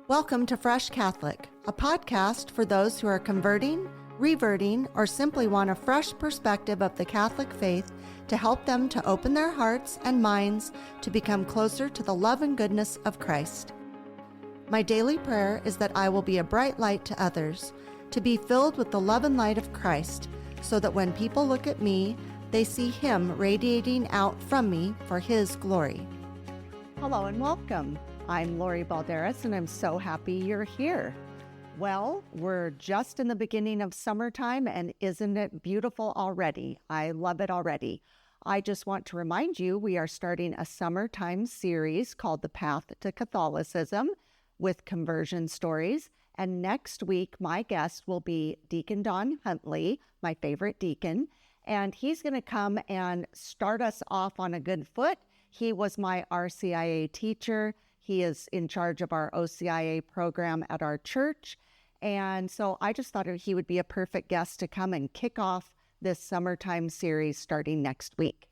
Welcome to Fresh Catholic, a podcast for those who are converting, reverting, or simply want a fresh perspective of the Catholic faith to help them to open their hearts and minds to become closer to the love and goodness of Christ. My daily prayer is that I will be a bright light to others, to be filled with the love and light of Christ, so that when people look at me, they see Him radiating out from me for His glory. Hello and welcome. I'm Lori Balderas, and I'm so happy you're here. Well, we're just in the beginning of summertime, and isn't it beautiful already? I love it already. I just want to remind you, we are starting a summertime series called The Path to Catholicism with conversion stories. And next week, my guest will be Deacon Don Huntley, my favorite deacon, and he's going to come and start us off on a good foot. He was my RCIA teacher. He is in charge of our OCIA program at our church. And so I just thought he would be a perfect guest to come and kick off this summertime series starting next week.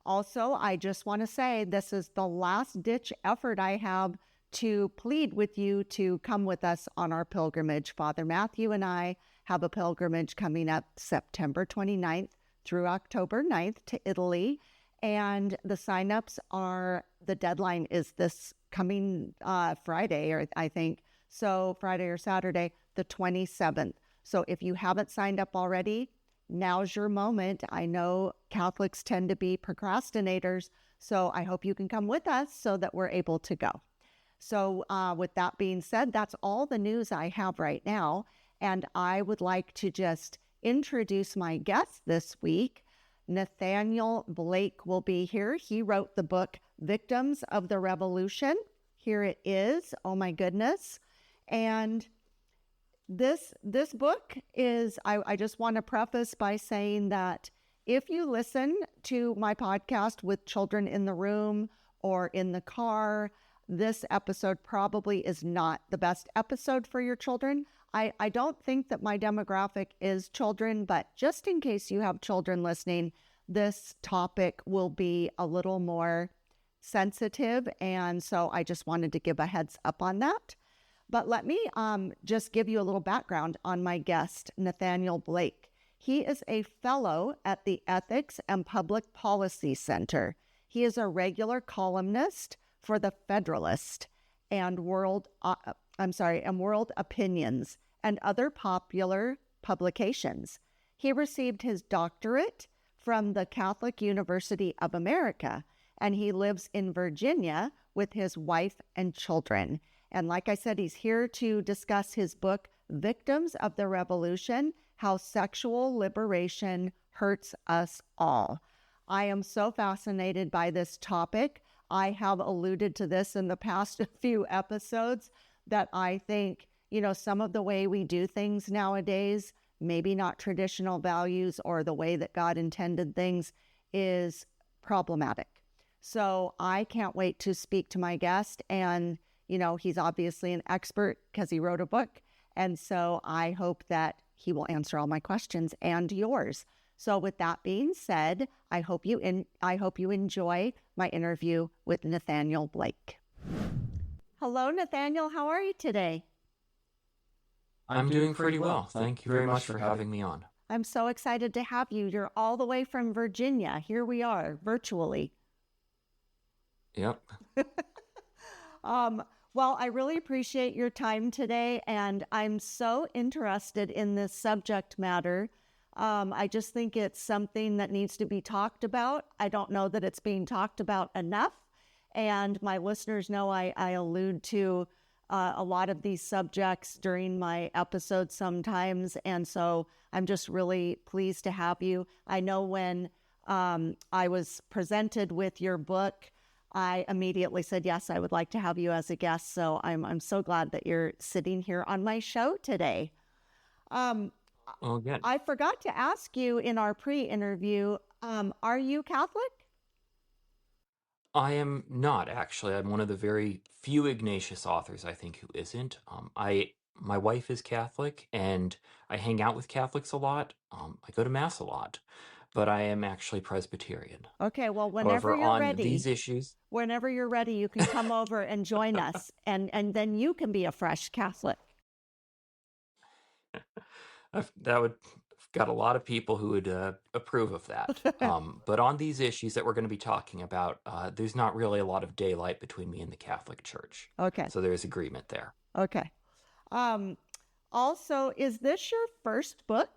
Also, I just want to say this is the last ditch effort I have to plead with you to come with us on our pilgrimage. Father Matthew and I have a pilgrimage coming up September 29th through October 9th to Italy. And the signups the deadline is this coming Friday, or I think, so Friday or Saturday, the 27th. So if you haven't signed up already, now's your moment. I know Catholics tend to be procrastinators, so I hope you can come with us so that we're able to go. So with that being said, that's all the news I have right now. And I would like to just introduce my guest this week. Nathanael Blake will be here. He wrote the book, Victims of the Revolution. Here it is. Oh my goodness. And this book is, I just want to preface by saying that if you listen to my podcast with children in the room or in the car, this episode probably is not the best episode for your children. I don't think that my demographic is children, but just in case you have children listening, this topic will be a little more sensitive. And so I just wanted to give a heads up on that. But let me just give you a little background on my guest, Nathanael Blake. He is a fellow at the Ethics and Public Policy Center. He is a regular columnist for the Federalist and World Opinions and other popular publications. He received his doctorate from the Catholic University of America, and he lives in Virginia with his wife and children. And like I said, he's here to discuss his book, Victims of the Revolution: How Sexual Liberation Hurts Us All. I am so fascinated by this topic. I have alluded to this in the past few episodes that I think, some of the way we do things nowadays, maybe not traditional values or the way that God intended things, is problematic. So I can't wait to speak to my guest. And, he's obviously an expert because he wrote a book. And so I hope that he will answer all my questions and yours. So with that being said, I hope you enjoy my interview with Nathanael Blake. Hello, Nathanael. How are you today? I'm doing pretty well. Thank you very much for having me on. I'm so excited to have you. You're all the way from Virginia. Here we are, virtually. Yep. Well, I really appreciate your time today, and I'm so interested in this subject matter. I just think it's something that needs to be talked about. I don't know that it's being talked about enough, and my listeners know I allude to a lot of these subjects during my episodes sometimes, and so I'm just really pleased to have you. I know when I was presented with your book, I immediately said, yes, I would like to have you as a guest, so I'm so glad that you're sitting here on my show today. Oh, good. I forgot to ask you in our pre-interview, are you Catholic? I am not, actually. I'm one of the very few Ignatius authors, I think, who isn't. My wife is Catholic, and I hang out with Catholics a lot. I go to Mass a lot. but I am actually Presbyterian. Okay, well, However, on these issues, whenever you're ready, you can come over and join us, and then you can be a fresh Catholic. that would got a lot of people who would approve of that. But on these issues that we're going to be talking about, there's not really a lot of daylight between me and the Catholic Church. Okay. So there's agreement there. Okay. Um, Also, is this your first book?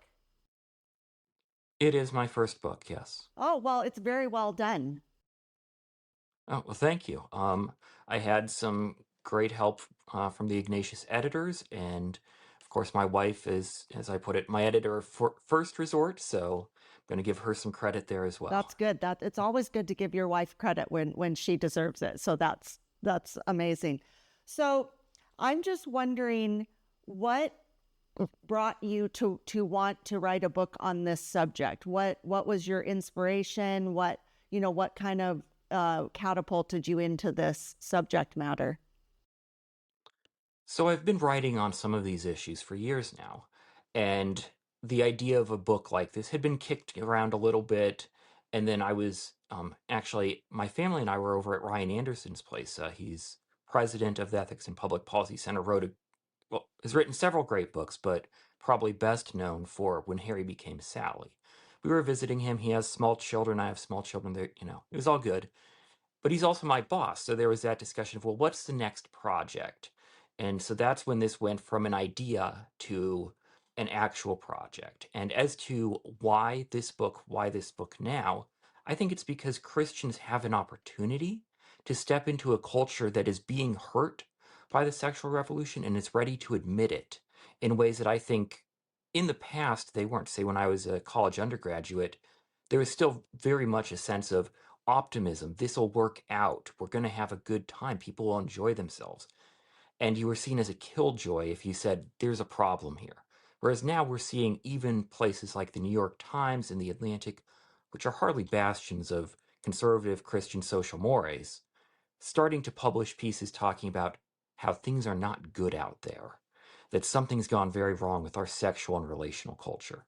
It is my first book, yes. Oh, well, it's very well done. Oh, well, thank you. I had some great help from the Ignatius editors, and of course, my wife is, as I put it, my editor for first resort, so I'm going to give her some credit there as well. That's good. That it's always good to give your wife credit when she deserves it. So that's amazing. So I'm just wondering what brought you to want to write a book on this subject. What was your inspiration? What kind of catapulted you into this subject matter? So I've been writing on some of these issues for years now, and the idea of a book like this had been kicked around a little bit, and then I was actually my family and I were over at Ryan Anderson's place. He's president of the Ethics and Public Policy Center. Has written several great books, but probably best known for When Harry Became Sally. We were visiting him. He has small children. I have small children. There, it was all good. But he's also my boss. So there was that discussion of, well, what's the next project? And so that's when this went from an idea to an actual project. And as to why this book now, I think it's because Christians have an opportunity to step into a culture that is being hurt by the sexual revolution and is ready to admit it in ways that I think in the past they weren't. Say, when I was a college undergraduate, there was still very much a sense of optimism. This will work out. We're going to have a good time. People will enjoy themselves. And you were seen as a killjoy if you said, there's a problem here. Whereas now we're seeing even places like the New York Times and the Atlantic, which are hardly bastions of conservative Christian social mores, starting to publish pieces talking about how things are not good out there, that something's gone very wrong with our sexual and relational culture.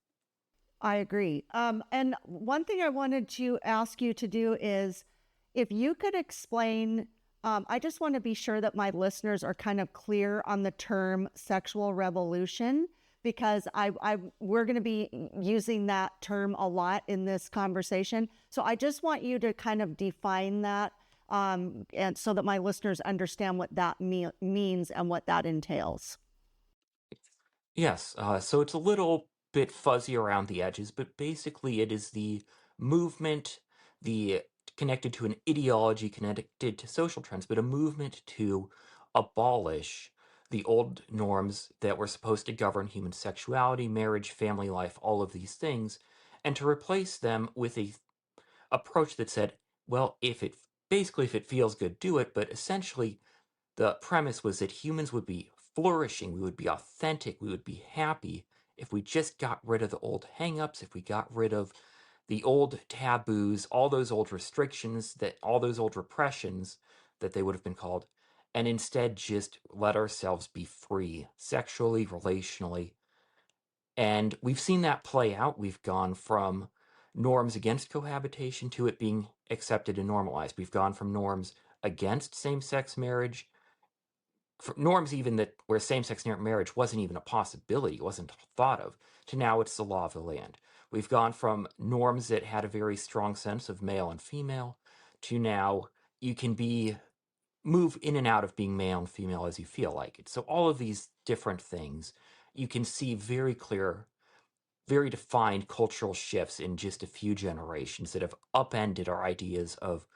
I agree. And one thing I wanted to ask you to do is if you could explain, I just want to be sure that my listeners are kind of clear on the term sexual revolution, because we're going to be using that term a lot in this conversation. So I just want you to kind of define that, and so that my listeners understand what that means and what that entails. Yes, so it's a little bit fuzzy around the edges, but basically it is the movement, the connected to an ideology, connected to social trends, but a movement to abolish the old norms that were supposed to govern human sexuality, marriage, family life, all of these things, and to replace them with a approach that said, well, if it feels good, do it, but essentially the premise was that humans would be flourishing, we would be authentic, we would be happy if we just got rid of the old hangups, if we got rid of the old taboos, all those old restrictions, all those old repressions that they would have been called, and instead just let ourselves be free sexually, relationally. And we've seen that play out. We've gone from norms against cohabitation to it being accepted and normalized. We've gone from norms against same-sex marriage, norms even that where same-sex marriage wasn't even a possibility, wasn't thought of, to now it's the law of the land. We've gone from norms that had a very strong sense of male and female to now you can move in and out of being male and female as you feel like it. So all of these different things, you can see very clear, very defined cultural shifts in just a few generations that have upended our ideas of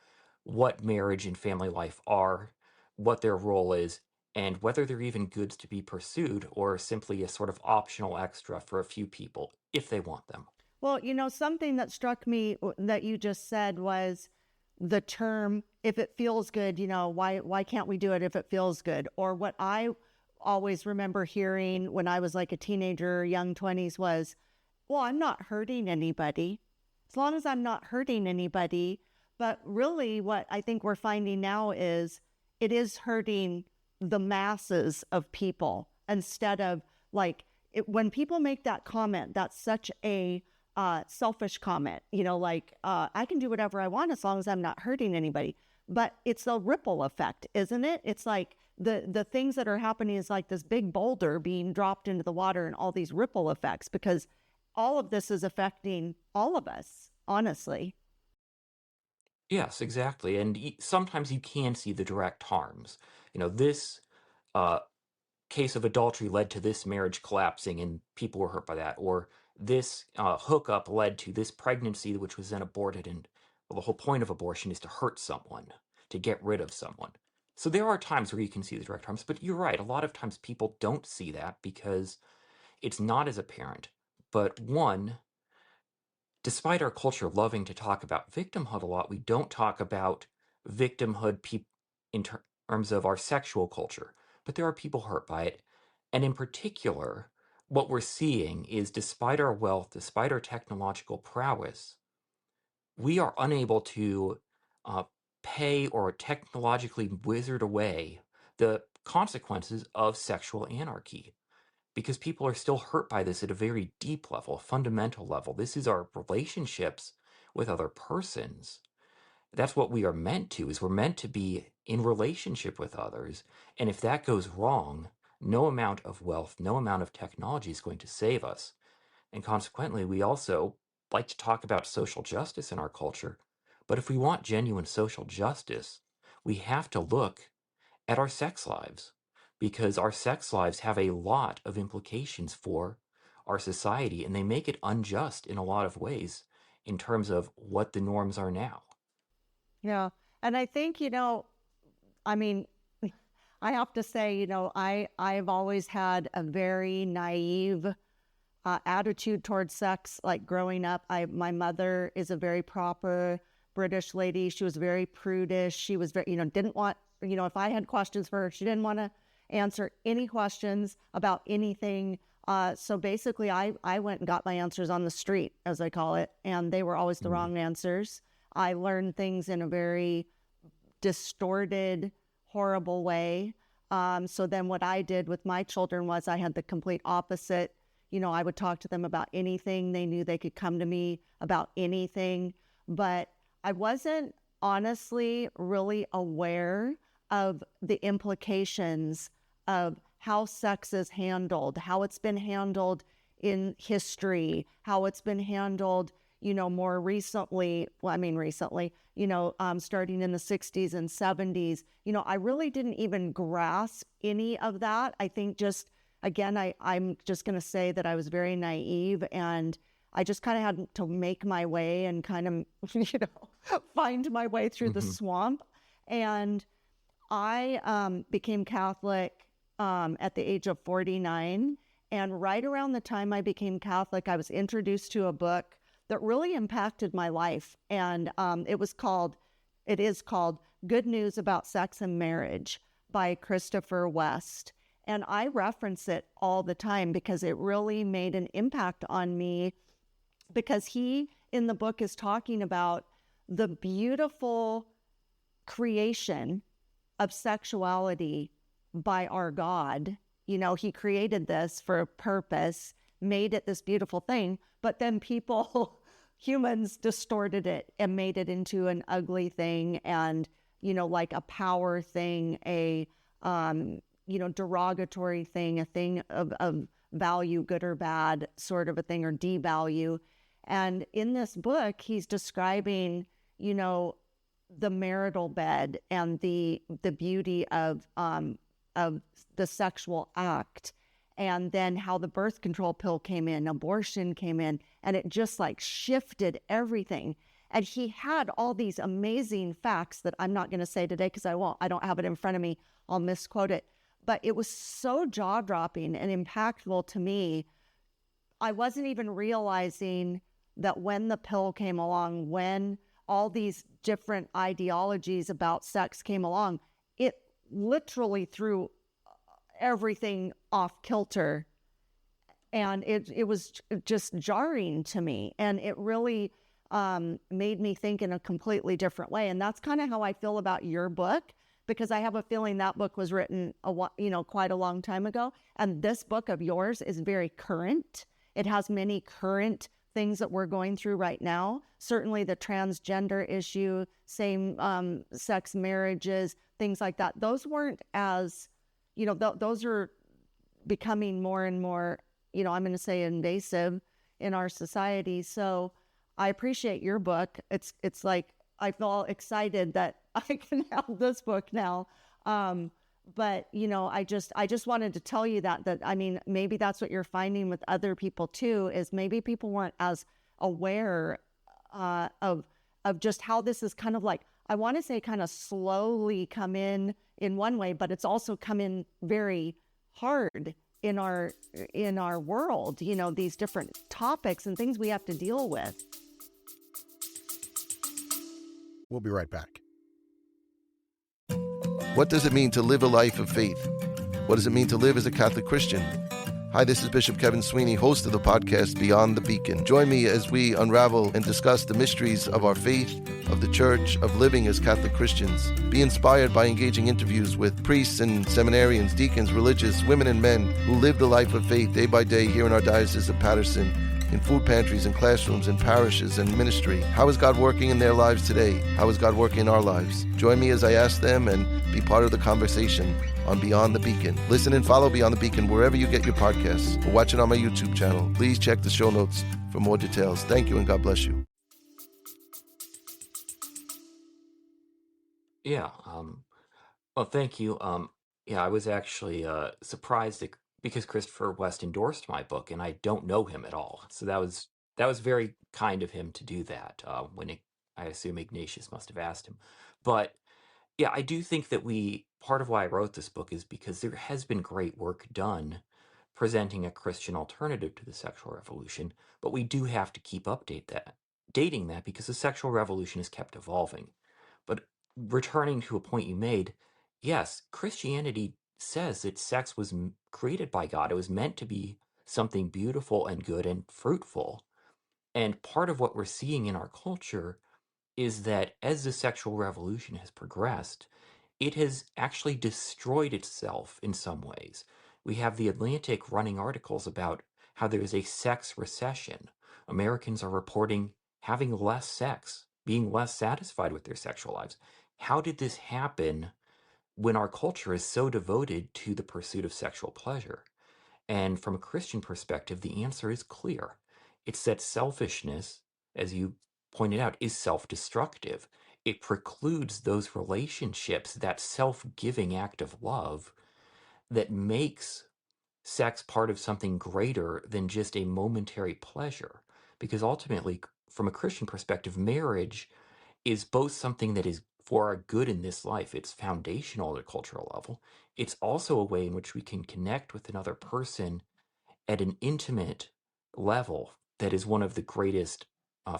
what marriage and family life are, what their role is, and whether they're even goods to be pursued or simply a sort of optional extra for a few people if they want them. Well, something that struck me that you just said was the term, if it feels good, why can't we do it if it feels good? Or what I always remember hearing when I was like a teenager, young 20s was, well, I'm not hurting anybody. As long as I'm not hurting anybody. But really what I think we're finding now is it is hurting the masses of people instead of when people make that comment, that's such a selfish comment, like I can do whatever I want as long as I'm not hurting anybody. But it's a ripple effect, isn't it? It's like the things that are happening is like this big boulder being dropped into the water and all these ripple effects, because all of this is affecting all of us, honestly. Yes, exactly. And sometimes you can see the direct harms. This uh, case of adultery led to this marriage collapsing and people were hurt by that. Or this hookup led to this pregnancy, which was then aborted. And well, the whole point of abortion is to hurt someone, to get rid of someone. So there are times where you can see the direct harms, but you're right. A lot of times people don't see that because it's not as apparent. But one, despite our culture loving to talk about victimhood a lot, we don't talk about victimhood in terms of our sexual culture. But there are people hurt by it. And in particular, what we're seeing is despite our wealth, despite our technological prowess, we are unable to uh, pay or technologically wizard away the consequences of sexual anarchy because people are still hurt by this at a very deep level, a fundamental level. This is our relationships with other persons. That's what we are meant to, is we're meant to be in relationship with others. And if that goes wrong, no amount of wealth, no amount of technology is going to save us. And consequently, we also like to talk about social justice in our culture. But if we want genuine social justice, we have to look at our sex lives because our sex lives have a lot of implications for our society and they make it unjust in a lot of ways in terms of what the norms are now. Yeah. And I think, I mean, I have to say, I've always had a very naive attitude towards sex. Like growing up, my mother is a very proper British lady. She was very prudish. She was very, didn't want, if I had questions for her, she didn't want to answer any questions about anything. So basically, I went and got my answers on the street, as I call it, and they were always the wrong answers. I learned things in a very distorted, horrible way. So then what I did with my children was I had the complete opposite. I would talk to them about anything. They knew they could come to me about anything, but I wasn't honestly really aware of the implications of how sex is handled, how it's been handled in history, how it's been handled, more recently, starting in the 60s and 70s. I really didn't even grasp any of that. I think I'm just going to say that I was very naive and I just kind of had to make my way and kind of, find my way through the swamp. And I became Catholic at the age of 49. And right around the time I became Catholic, I was introduced to a book that really impacted my life. And it is called Good News About Sex and Marriage by Christopher West. And I reference it all the time because it really made an impact on me, because he in the book is talking about the beautiful creation of sexuality by our God. He created this for a purpose, made it this beautiful thing, but then humans distorted it and made it into an ugly thing and, like a power thing, a, derogatory thing, a thing of value, good or bad sort of a thing, or devalue. And in this book, he's describing, the marital bed and the beauty of the sexual act, and then how the birth control pill came in, abortion came in, and it just like shifted everything. And he had all these amazing facts that I'm not going to say today because I don't have it in front of me. I'll misquote it. But it was so jaw-dropping and impactful to me. I wasn't even realizing that when the pill came along, when all these different ideologies about sex came along, it literally threw everything off kilter. And it was just jarring to me. And it really made me think in a completely different way. And that's kind of how I feel about your book, because I have a feeling that book was written quite a long time ago. And this book of yours is very current. It has many current things that we're going through right now. Certainly the transgender issue, same sex marriages, things like that. Those weren't as, those are becoming more and more, I'm going to say invasive in our society. So I appreciate your book. It's like, I feel excited that I can have this book now. But I just wanted to tell you that I mean, maybe that's what you're finding with other people too, is maybe people weren't as aware of just how this is kind of like, I want to say kind of slowly come in one way, but it's also come in very hard in our world, these different topics and things we have to deal with. We'll be right back. What does it mean to live a life of faith? What does it mean to live as a Catholic Christian? Hi, this is Bishop Kevin Sweeney, host of the podcast Beyond the Beacon. Join me as we unravel and discuss the mysteries of our faith, of the church, of living as Catholic Christians. Be inspired by engaging interviews with priests and seminarians, deacons, religious, women and men who live the life of faith day by day here in our Diocese of Patterson, in food pantries and classrooms and parishes and ministry. How is God working in their lives today? How is God working in our lives? Join me as I ask them and be part of the conversation on Beyond the Beacon. Listen and follow Beyond the Beacon wherever you get your podcasts, or watch it on my YouTube channel. Please check the show notes for more details. Thank you and God bless you. Yeah. Well, thank you. Yeah, I was actually surprised because Christopher West endorsed my book, and I don't know him at all. So that was very kind of him to do that. I assume Ignatius must have asked him, but yeah, I do think that part of why I wrote this book is because there has been great work done presenting a Christian alternative to the sexual revolution, but we do have to keep dating that because the sexual revolution has kept evolving. But returning to a point you made, yes, Christianity says that sex was created by God. It was meant to be something beautiful and good and fruitful. And part of what we're seeing in our culture is that as the sexual revolution has progressed, it has actually destroyed itself in some ways. We have the Atlantic running articles about how there is a sex recession. Americans are reporting having less sex, being less satisfied with their sexual lives. How did this happen when our culture is so devoted to the pursuit of sexual pleasure? And from a Christian perspective, the answer is clear. It's that selfishness, as you pointed out, is self-destructive. It precludes those relationships, that self-giving act of love that makes sex part of something greater than just a momentary pleasure. Because ultimately, from a Christian perspective, marriage is both something that is for our good in this life. It's foundational at a cultural level. It's also a way in which we can connect with another person at an intimate level that is one of the greatest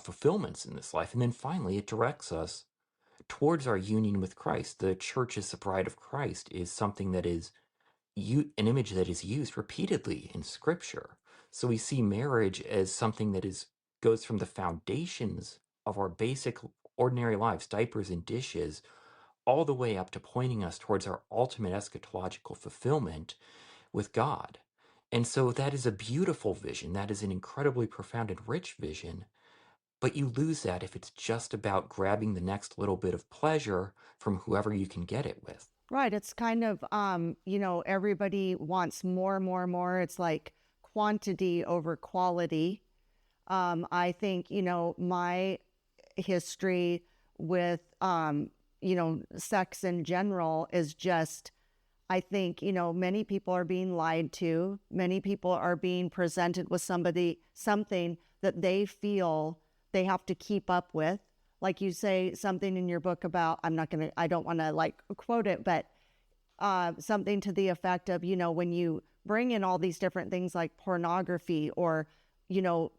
fulfillments in this life. And then finally, it directs us towards our union with Christ. The church as the bride of Christ is something that is an image that is used repeatedly in Scripture. So we see marriage as something that goes from the foundations of our basic ordinary lives, diapers and dishes, all the way up to pointing us towards our ultimate eschatological fulfillment with God. And so that is a beautiful vision. That is an incredibly profound and rich vision. But you lose that if it's just about grabbing the next little bit of pleasure from whoever you can get it with. Right. It's kind of, everybody wants more, more, more. It's like quantity over quality. I think, my history with, sex in general is just, I think, many people are being lied to. Many people are being presented with something that they feel they have to keep up with. Like you say something in your book about, I don't want to like quote it, but something to the effect of, when you bring in all these different things like pornography, or,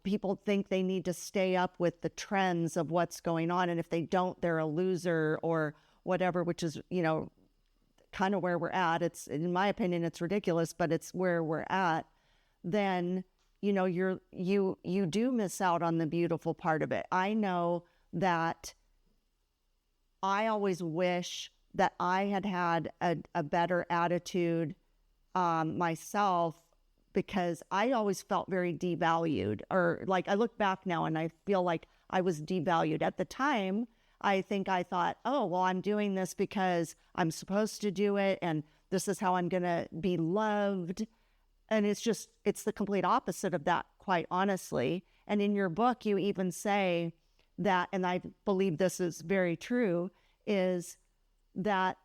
people think they need to stay up with the trends of what's going on. And if they don't, they're a loser or whatever, which is, kind of where we're at. It's, in my opinion, it's ridiculous, but it's where we're at. Then, you do miss out on the beautiful part of it. I know that I always wish that I had a better attitude myself, because I always felt very devalued, or like I look back now and I feel like I was devalued. At the time, I think I thought, oh, well, I'm doing this because I'm supposed to do it, and this is how I'm going to be loved. And it's the complete opposite of that, quite honestly. And in your book, you even say that, and I believe this is very true, is that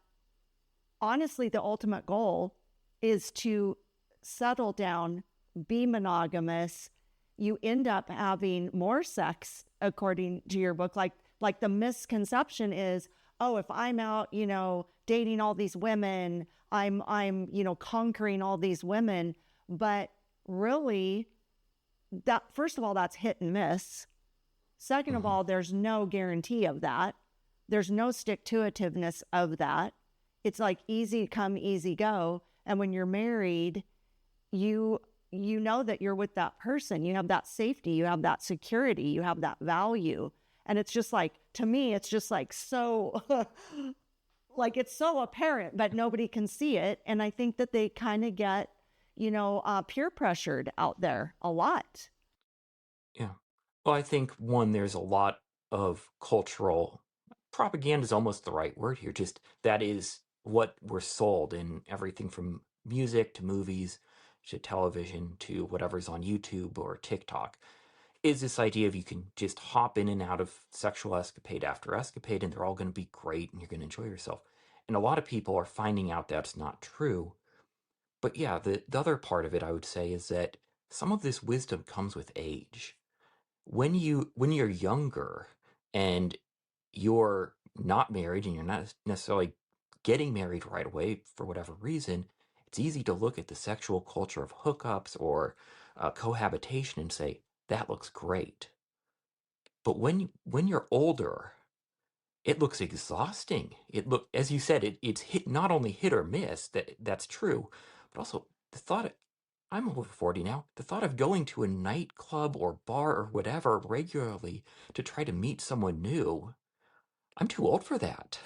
honestly, the ultimate goal is to settle down, be monogamous. You end up having more sex, according to your book. Like the misconception is, oh, if I'm out, dating all these women, I'm conquering all these women. But really, that, first of all, that's hit and miss. Second of all, there's no guarantee of that. There's no stick-to-itiveness of that. It's like easy come, easy go. And when you're married, you know that you're with that person. You have that safety, you have that security, you have that value. And it's just like, to me, it's just like so, like it's so apparent, but nobody can see it. And I think that they kind of get, peer pressured out there a lot. Yeah. Well, I think one, there's a lot of cultural propaganda is almost the right word here. Just that is what we're sold in everything from music to movies to television to whatever's on YouTube or TikTok, is this idea of you can just hop in and out of sexual escapade after escapade and they're all going to be great and you're going to enjoy yourself. And a lot of people are finding out that's not true. But yeah, the other part of it, I would say, is that some of this wisdom comes with age. When you're younger and you're not married and you're not necessarily getting married right away for whatever reason, it's easy to look at the sexual culture of hookups or cohabitation and say, that looks great. But when you're older, it looks exhausting. As you said, it's not only hit or miss, that's true, but also the thought, I'm over 40 now, the thought of going to a nightclub or bar or whatever regularly to try to meet someone new, I'm too old for that.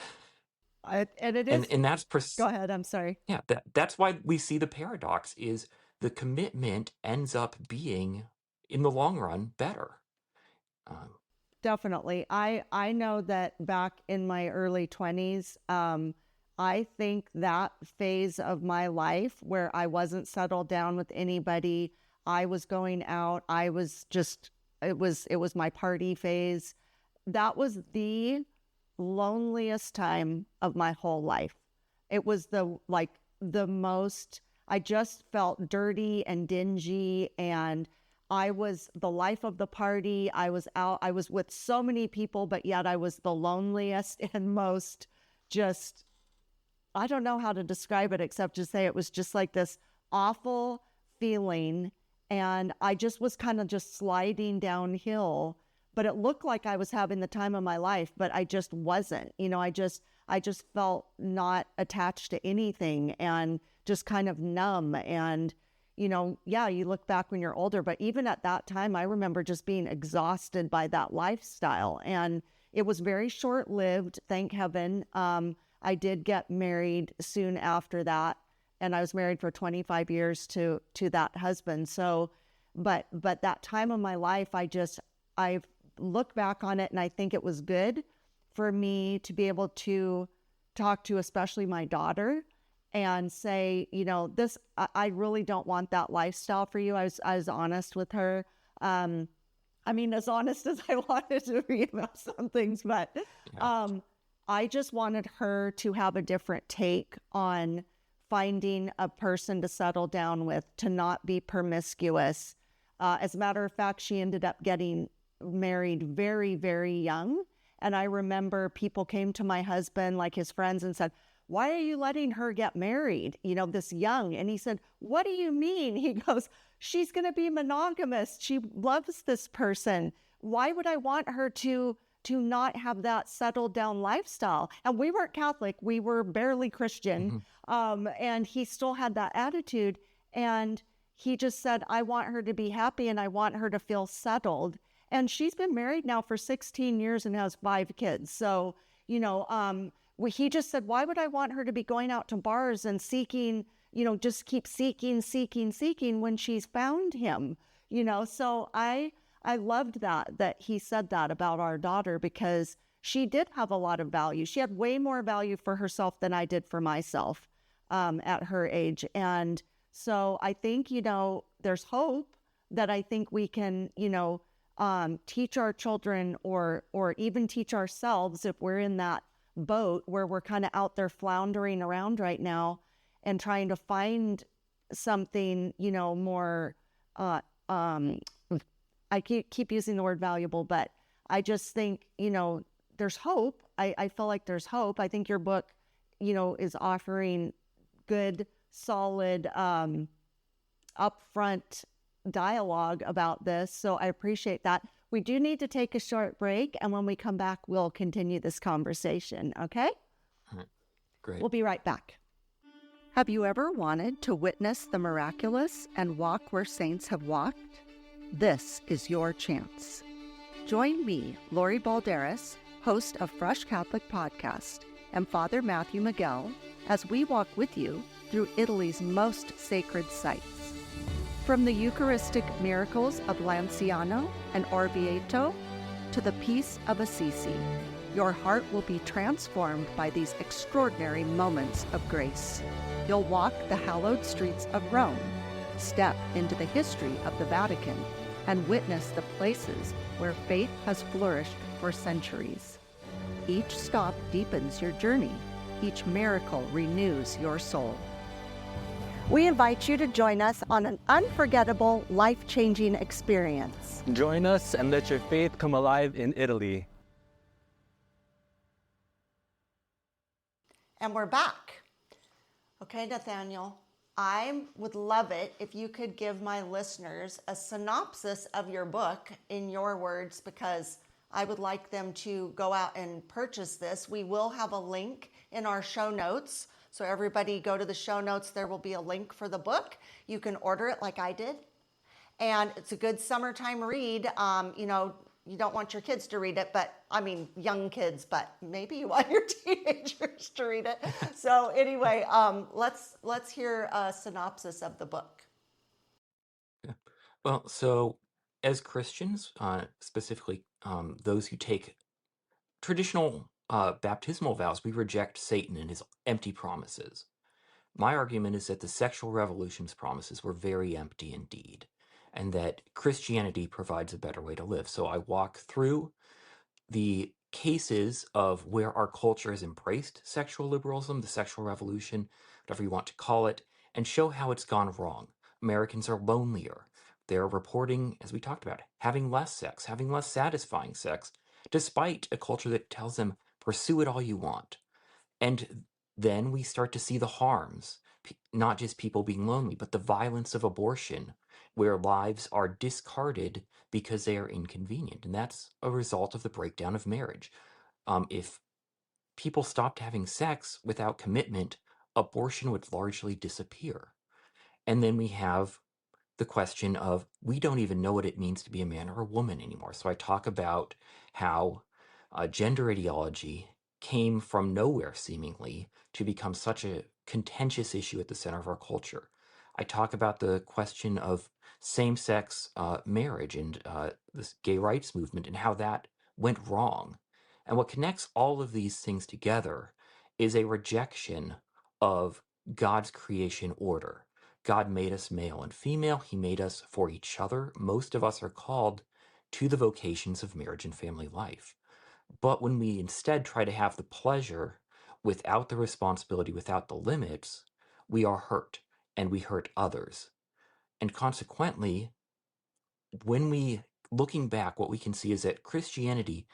And it is. And that's Go ahead. I'm sorry. yeah, that's why we see the paradox is the commitment ends up being, in the long run, better. Definitely. I know that back in my early 20s, I think that phase of my life where I wasn't settled down with anybody, I was going out, it was my party phase. That was the loneliest time of my whole life. It was the most, I just felt dirty and dingy, and I was the life of the party. I was with so many people, but yet I was the loneliest and most just, I don't know how to describe it except to say it was just like this awful feeling. And I just was kind of just sliding downhill, but it looked like I was having the time of my life, but I just wasn't. I just felt not attached to anything and just kind of numb. And yeah, you look back when you're older, but even at that time, I remember just being exhausted by that lifestyle. And it was very short-lived, thank heaven. I did get married soon after that, and I was married for 25 years to that husband. So, but that time of my life, I look back on it and I think it was good for me to be able to talk to especially my daughter and say, I really don't want that lifestyle for you. I was honest with her. As honest as I wanted to be about some things, but I just wanted her to have a different take on finding a person to settle down with, to not be promiscuous. As a matter of fact, she ended up getting married very, very young. And I remember people came to my husband, like his friends, and said, why are you letting her get married, this young? And he said, what do you mean? He goes, she's going to be monogamous. She loves this person. Why would I want her to not have that settled down lifestyle? And we weren't Catholic. We were barely Christian. And he still had that attitude. And he just said, I want her to be happy and I want her to feel settled. And she's been married now for 16 years and has 5 kids. So, he just said, why would I want her to be going out to bars and seeking, just keep seeking when she's found him, So I loved that he said that about our daughter, because she did have a lot of value. She had way more value for herself than I did for myself at her age. And so I think, there's hope that I think we can, teach our children or even teach ourselves if we're in that boat where we're kind of out there floundering around right now and trying to find something, more, I keep using the word valuable, but I just think, there's hope. I feel like there's hope. I think your book, is offering good, solid, upfront dialogue about this. So I appreciate that. We do need to take a short break. And when we come back, we'll continue this conversation. Okay? All right. Great. We'll be right back. Have you ever wanted to witness the miraculous and walk where saints have walked? This is your chance. Join me, Lori Balderas, host of Fresh Catholic Podcast, and Father Matthew Miguel, as we walk with you through Italy's most sacred sites. From the Eucharistic miracles of Lanciano and Orvieto to the peace of Assisi, your heart will be transformed by these extraordinary moments of grace. You'll walk the hallowed streets of Rome, step into the history of the Vatican, and witness the places where faith has flourished for centuries. Each stop deepens your journey. Each miracle renews your soul. We invite you to join us on an unforgettable, life-changing experience. Join us and let your faith come alive in Italy. And we're back. Okay, Nathanael, I would love it if you could give my listeners a synopsis of your book in your words, because I would like them to go out and purchase this. We will have a link in our show notes. So everybody go to the show notes. There will be a link for the book. You can order it like I did. And it's a good summertime read. You don't want your kids to read it, young kids, but maybe you want your teenagers to read it. So anyway, let's hear a synopsis of the book. Yeah. Well, so as Christians, specifically those who take traditional baptismal vows, we reject Satan and his empty promises. My argument is that the sexual revolution's promises were very empty indeed, and that Christianity provides a better way to live. So I walk through the cases of where our culture has embraced sexual liberalism, the sexual revolution, whatever you want to call it, and show how it's gone wrong. Americans are lonelier. They're reporting, as we talked about, having less sex, having less satisfying sex, despite a culture that tells them, pursue it all you want. And then we start to see the harms, not just people being lonely, but the violence of abortion, where lives are discarded because they are inconvenient. And that's a result of the breakdown of marriage. If people stopped having sex without commitment, abortion would largely disappear. And then we have the question of, we don't even know what it means to be a man or a woman anymore. So I talk about how gender ideology came from nowhere, seemingly, to become such a contentious issue at the center of our culture. I talk about the question of same-sex marriage and this gay rights movement and how that went wrong. And what connects all of these things together is a rejection of God's creation order. God made us male and female. He made us for each other. Most of us are called to the vocations of marriage and family life. But when we instead try to have the pleasure without the responsibility, without the limits, we are hurt and we hurt others. And consequently, when we, looking back, what we can see is that Christianity,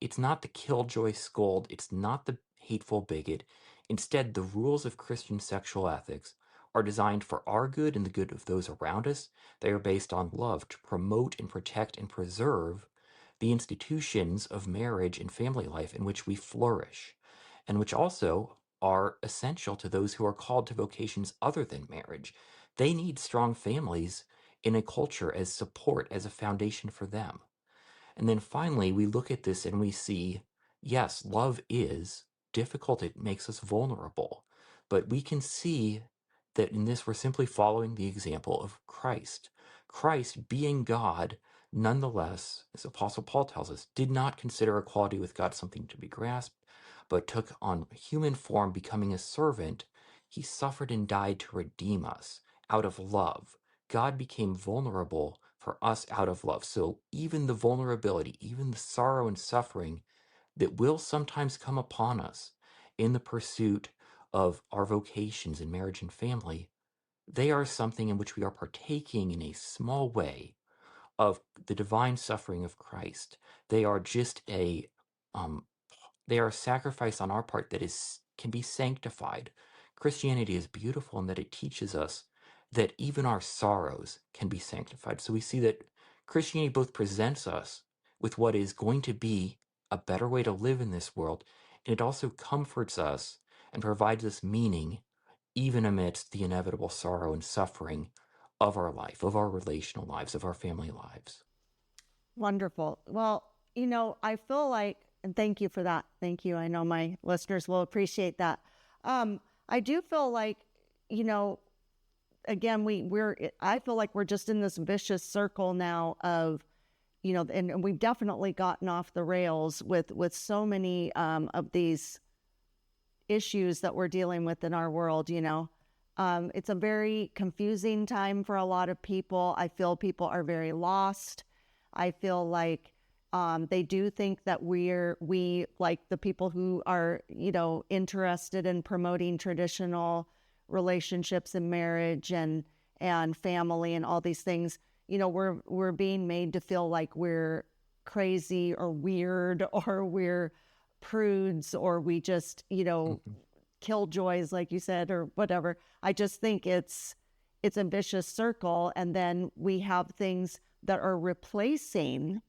it's not the killjoy scold, it's not the hateful bigot. Instead, the rules of Christian sexual ethics are designed for our good and the good of those around us. They are based on love to promote and protect and preserve the institutions of marriage and family life in which we flourish, and which also are essential to those who are called to vocations other than marriage. They need strong families in a culture as support, as a foundation for them. And then finally, we look at this and we see, yes, love is difficult. It makes us vulnerable. But we can see that in this we're simply following the example of Christ. Christ, being God, nonetheless, as Apostle Paul tells us, did not consider equality with God something to be grasped, but took on human form, becoming a servant. He suffered and died to redeem us out of love. God became vulnerable for us out of love. So even the vulnerability, even the sorrow and suffering that will sometimes come upon us in the pursuit of our vocations in marriage and family, they are something in which we are partaking in a small way of the divine suffering of Christ. They are just um, they are a sacrifice on our part that can be sanctified. Christianity is beautiful in that it teaches us that even our sorrows can be sanctified. So we see that Christianity both presents us with what is going to be a better way to live in this world, and it also comforts us and provides us meaning even amidst the inevitable sorrow and suffering of our life, of our relational lives, of our family lives. Wonderful. Well, I feel like, and thank you for that. Thank you. I know my listeners will appreciate that. I do feel like, again, I feel like we're just in this vicious circle now of, and we've definitely gotten off the rails with so many of these issues that we're dealing with in our world. It's a very confusing time for a lot of people. I feel people are very lost. I feel like they do think that we like the people who are, interested in promoting traditional relationships and marriage and family and all these things, we're being made to feel like we're crazy or weird or we're prudes or we just, killjoys, like you said, or whatever. I just think it's a vicious circle. And then we have things that are replacing,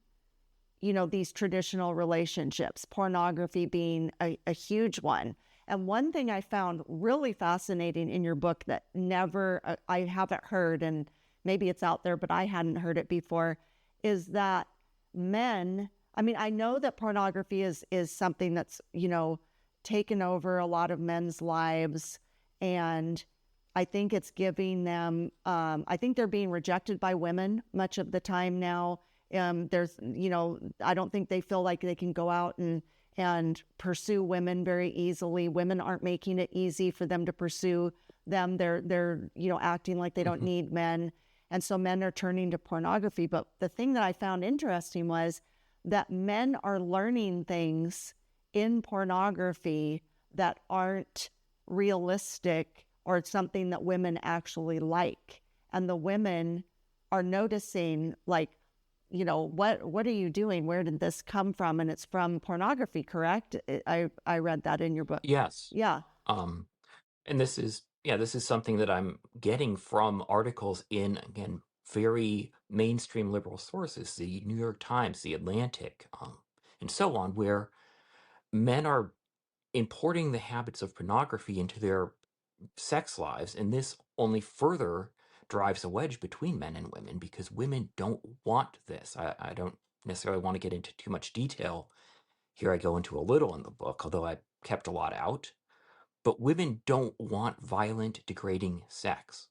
these traditional relationships, pornography being a huge one. And one thing I found really fascinating in your book that I haven't heard, and maybe it's out there, but I hadn't heard it before, is that men, I know that pornography is something that's, taken over a lot of men's lives. And I think it's giving them, I think they're being rejected by women much of the time now. There's, I don't think they feel like they can go out and pursue women very easily. Women aren't making it easy for them to pursue them. They're acting like they don't need men. And so men are turning to pornography. But the thing that I found interesting was that men are learning things in pornography that aren't realistic or something that women actually like. And the women are noticing, like, what are you doing? Where did this come from? And it's from pornography, correct? I read that in your book. Yes. Yeah. And this is something that I'm getting from articles in, again, very mainstream liberal sources, the New York Times, the Atlantic, and so on, where men are importing the habits of pornography into their sex lives, and this only further drives a wedge between men and women because women don't want this. I don't necessarily want to get into too much detail. Here I go into a little in the book, although I kept a lot out. But women don't want violent, degrading sex.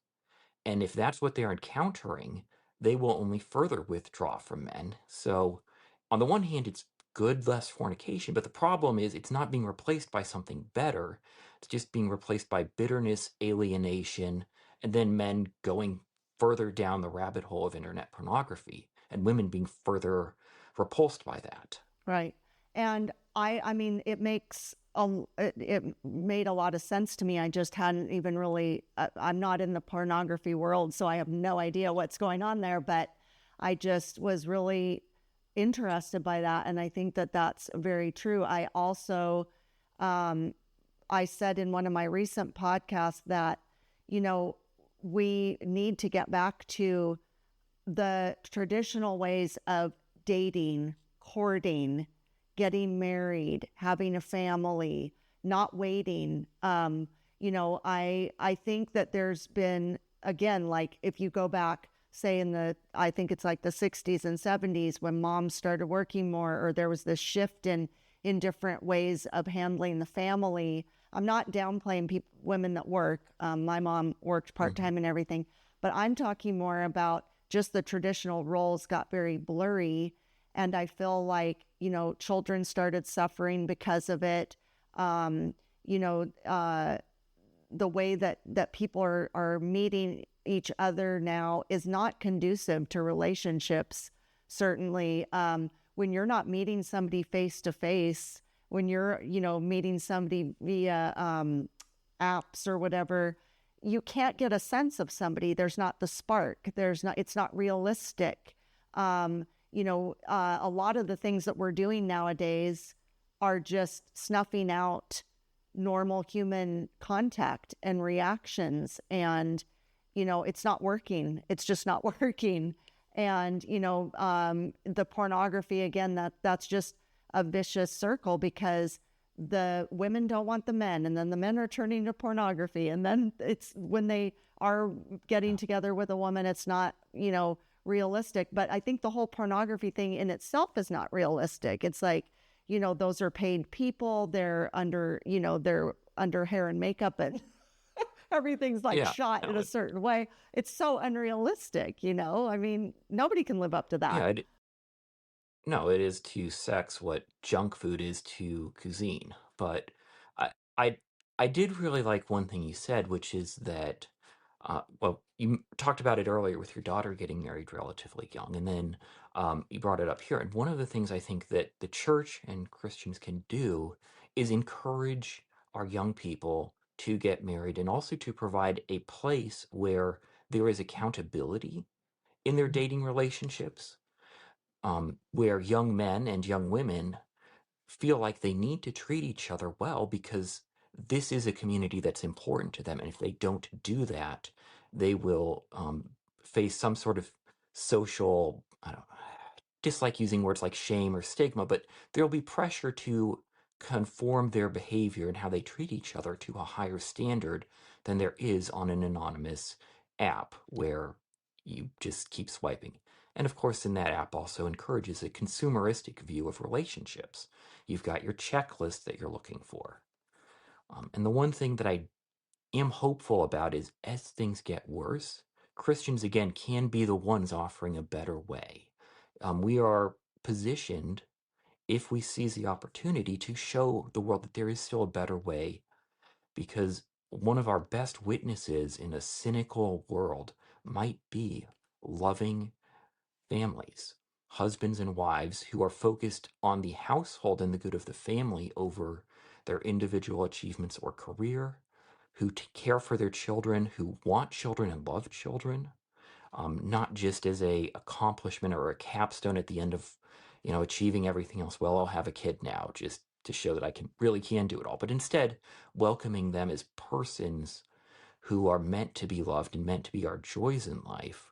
And if that's what they're encountering, they will only further withdraw from men. So, on the one hand, it's good, less fornication, but the problem is it's not being replaced by something better. It's just being replaced by bitterness, alienation, and then men going further down the rabbit hole of internet pornography, and women being further repulsed by that. Right. And it made a lot of sense to me. I just hadn't even really, I'm not in the pornography world, so I have no idea what's going on there, but I just was really interested by that. And I think that that's very true. I also, I said in one of my recent podcasts that, we need to get back to the traditional ways of dating, courting, getting married, having a family, not waiting. I think that there's been, again, like if you go back, say I think it's like the 60s and 70s when moms started working more, or there was this shift in different ways of handling the family. I'm not downplaying women that work. My mom worked part-time and everything, but I'm talking more about just the traditional roles got very blurry. And I feel like, you know, children started suffering because of it. You know, the way that people are meeting each other now is not conducive to relationships. Certainly, when you're not meeting somebody face to face, when you're, you know, meeting somebody via apps or whatever, you can't get a sense of somebody. There's not the spark. It's not realistic. You know, a lot of the things that we're doing nowadays are just snuffing out normal human contact and reactions. And, you know, it's not working. It's just not working. And, you know, the pornography, again, that's just a vicious circle, because the women don't want the men, and then the men are turning to pornography. And then it's when they are getting together with a woman, it's not, you know, realistic. But I think the whole pornography thing in itself is not realistic. It's like, you know, those are paid people. They're under hair and makeup, and everything's like shot in a certain way. It's so unrealistic, you know? I mean, nobody can live up to that. No, it is to sex what junk food is to cuisine. But I, I, I did really like one thing you said, which is that, well, you talked about it earlier with your daughter getting married relatively young, and then you brought it up here. And one of the things I think that the church and Christians can do is encourage our young people to get married, and also to provide a place where there is accountability in their dating relationships, where young men and young women feel like they need to treat each other well, because this is a community that's important to them. And if they don't do that, they will face some sort of social, I don't dislike using words like shame or stigma, but there'll be pressure to conform their behavior and how they treat each other to a higher standard than there is on an anonymous app where you just keep swiping. And of course, in that app also encourages a consumeristic view of relationships. You've got your checklist that you're looking for. And the one thing that I am hopeful about is, as things get worse, Christians again can be the ones offering a better way. We are positioned, if we seize the opportunity, to show the world that there is still a better way, because one of our best witnesses in a cynical world might be loving families, husbands and wives who are focused on the household and the good of the family over their individual achievements or career, who care for their children, who want children and love children, not just as a accomplishment or a capstone at the end of, you know, achieving everything else. Well, I'll have a kid now just to show that I really can do it all. But instead, welcoming them as persons who are meant to be loved and meant to be our joys in life.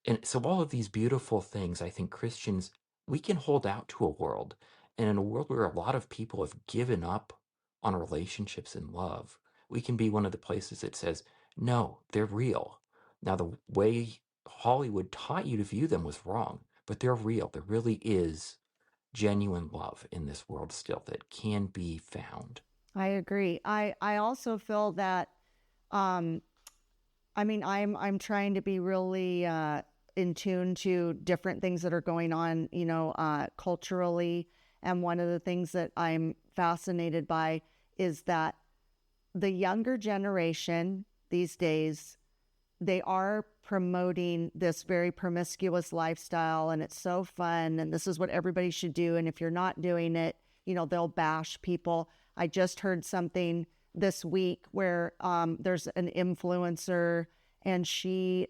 And so all of these beautiful things, I think Christians, we can hold out to a world. And in a world where a lot of people have given up on relationships and love, we can be one of the places that says, no, they're real. Now, the way Hollywood taught you to view them was wrong, but they're real. There really is genuine love in this world still that can be found. I agree. I also feel that, I mean, I'm trying to be really in tune to different things that are going on, you know, culturally. And one of the things that I'm fascinated by is that the younger generation these days, they are promoting this very promiscuous lifestyle, and it's so fun, and this is what everybody should do. And if you're not doing it, you know, they'll bash people. I just heard something this week where there's an influencer, and she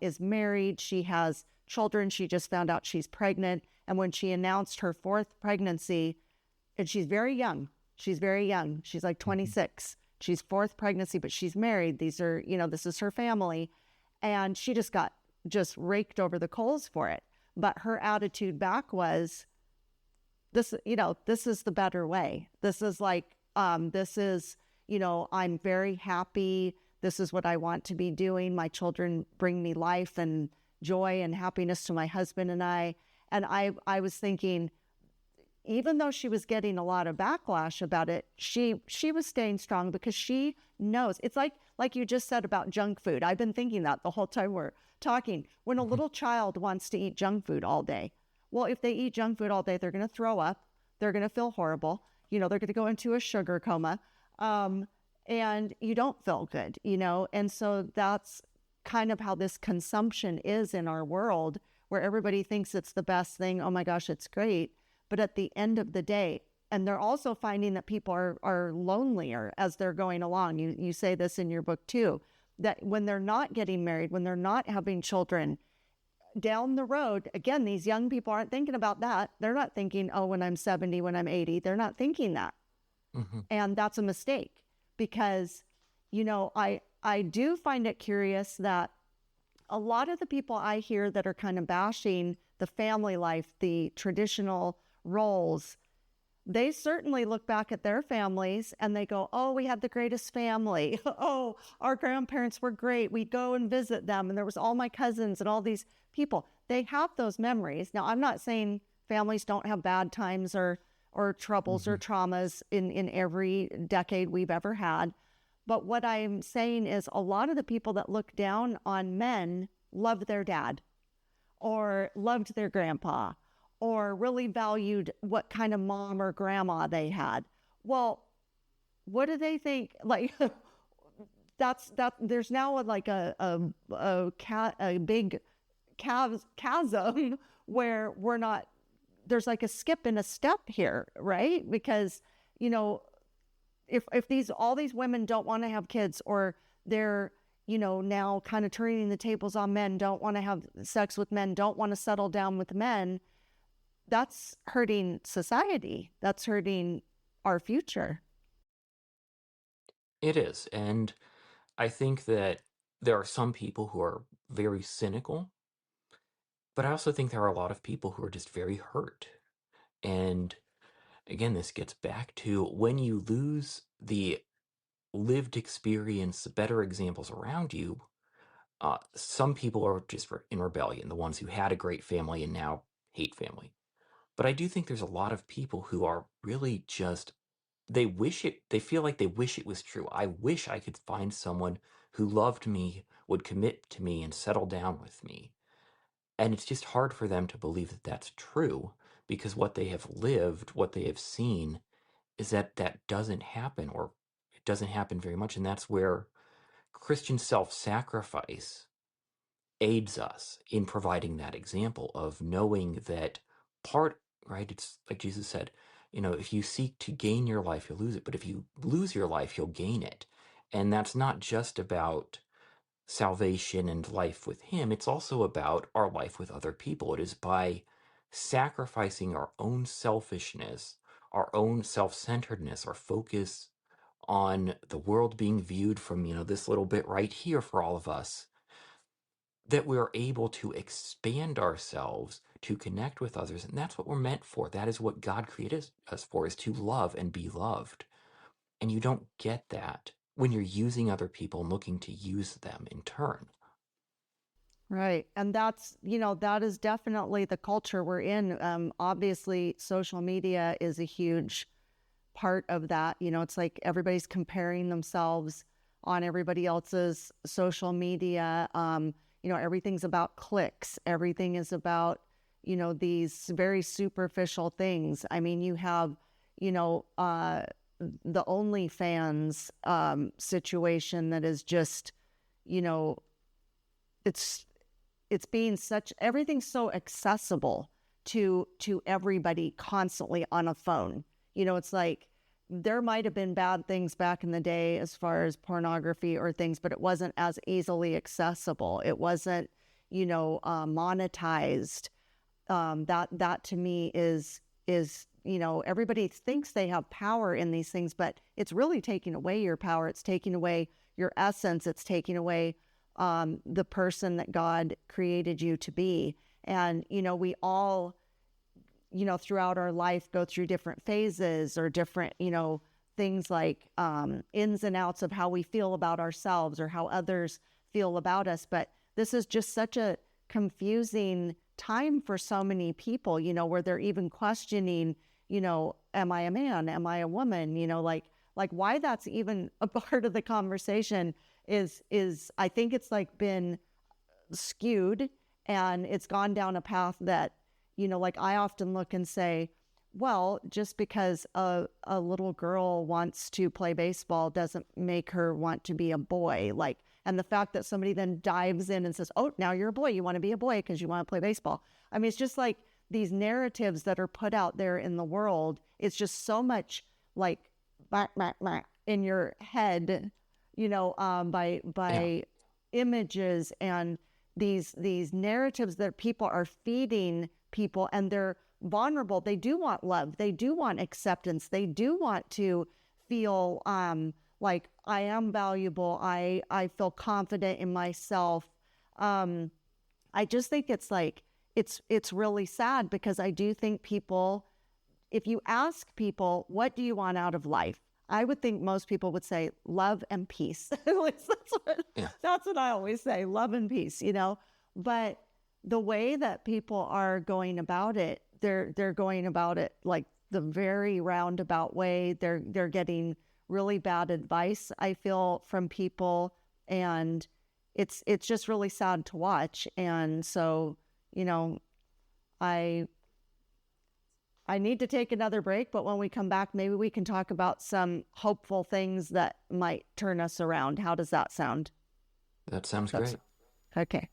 is married. She has children. She just found out she's pregnant. And when she announced her fourth pregnancy, and she's very young, she's like 26. She's fourth pregnancy, but she's married. These are, you know, this is her family. And she just got raked over the coals for it. But her attitude back was, this, you know, this is the better way. This is like, this is, you know, I'm very happy. This is what I want to be doing. My children bring me life and joy and happiness to my husband and I. And I was thinking, even though she was getting a lot of backlash about it, she was staying strong because she knows. It's like you just said about junk food. I've been thinking that the whole time we're talking. When a little child wants to eat junk food all day, well, if they eat junk food all day, they're going to throw up. They're going to feel horrible. They're going to go into a sugar coma. And you don't feel good, And so that's kind of how this consumption is in our world, where everybody thinks it's the best thing. Oh my gosh, it's great. But at the end of the day, and they're also finding that people are lonelier as they're going along. You say this in your book too, that when they're not getting married, when they're not having children, down the road, again, these young people aren't thinking about that. They're not thinking, oh, when I'm 70, when I'm 80, they're not thinking that. And that's a mistake because, I do find it curious that a lot of the people I hear that are kind of bashing the family life, the traditional roles, they certainly look back at their families and they go, oh, we had the greatest family. Oh, our grandparents were great. We'd go and visit them. And there was all my cousins and all these people. They have those memories. Now, I'm not saying families don't have bad times or troubles or traumas in every decade we've ever had. But what I'm saying is a lot of the people that look down on men loved their dad or loved their grandpa or really valued what kind of mom or grandma they had. Well, what do they think? Like, there's now a big chasm where we're not, there's like a skip and a step here, right? Because, if all these women don't want to have kids, or they're, now kind of turning the tables on men, don't want to have sex with men, don't want to settle down with men, that's hurting society. That's hurting our future. It is. And I think that there are some people who are very cynical, but I also think there are a lot of people who are just very hurt. And again, this gets back to when you lose the lived experience, the better examples around you, some people are just in rebellion, the ones who had a great family and now hate family. But I do think there's a lot of people who are really just, they feel like they wish it was true. I wish I could find someone who loved me, would commit to me, and settle down with me. And it's just hard for them to believe that that's true because what they have lived, what they have seen, is that doesn't happen, or it doesn't happen very much. And that's where Christian self-sacrifice aids us in providing that example of knowing that right? It's like Jesus said, if you seek to gain your life, you'll lose it. But if you lose your life, you'll gain it. And that's not just about salvation and life with Him. It's also about our life with other people. It is by sacrificing our own selfishness, our own self-centeredness, our focus on the world being viewed from, this little bit right here for all of us, that we're able to expand ourselves to connect with others. And that's what we're meant for. That is what God created us for, is to love and be loved. And you don't get that when you're using other people and looking to use them in turn. Right. And that's, that is definitely the culture we're in. Obviously, social media is a huge part of that. It's like everybody's comparing themselves on everybody else's social media. Everything's about clicks. Everything is about, these very superficial things. I mean, you have, the OnlyFans situation that is just, it's being everything's so accessible to everybody constantly on a phone. It's like there might have been bad things back in the day as far as pornography or things, but it wasn't as easily accessible. It wasn't, monetized. That to me is, everybody thinks they have power in these things, but it's really taking away your power. It's taking away your essence. It's taking away the person that God created you to be. And, we all, throughout our life go through different phases or different, things like ins and outs of how we feel about ourselves or how others feel about us. But this is just such a confusing time for so many people, where they're even questioning, am I a man? Am I a woman? Like why that's even a part of the conversation is I think it's like been skewed, and it's gone down a path that, like I often look and say, well, just because a little girl wants to play baseball doesn't make her want to be a boy. Like, and the fact that somebody then dives in and says, oh, now you're a boy, you want to be a boy because you want to play baseball. I mean, it's just like these narratives that are put out there in the world. It's just so much like in your head, by Yeah. images and these narratives that people are feeding people, and they're vulnerable. They do want love. They do want acceptance. They do want to feel like I am valuable. I feel confident in myself. I just think it's like it's really sad, because I do think people, if you ask people, what do you want out of life? I would think most people would say love and peace. Yeah. That's what I always say, love and peace, But the way that people are going about it, they're going about it like the very roundabout way. They're getting really bad advice, I feel, from people, and it's just really sad to watch. And so, I need to take another break, but when we come back, maybe we can talk about some hopeful things that might turn us around. How does that sound? That sounds great. Okay.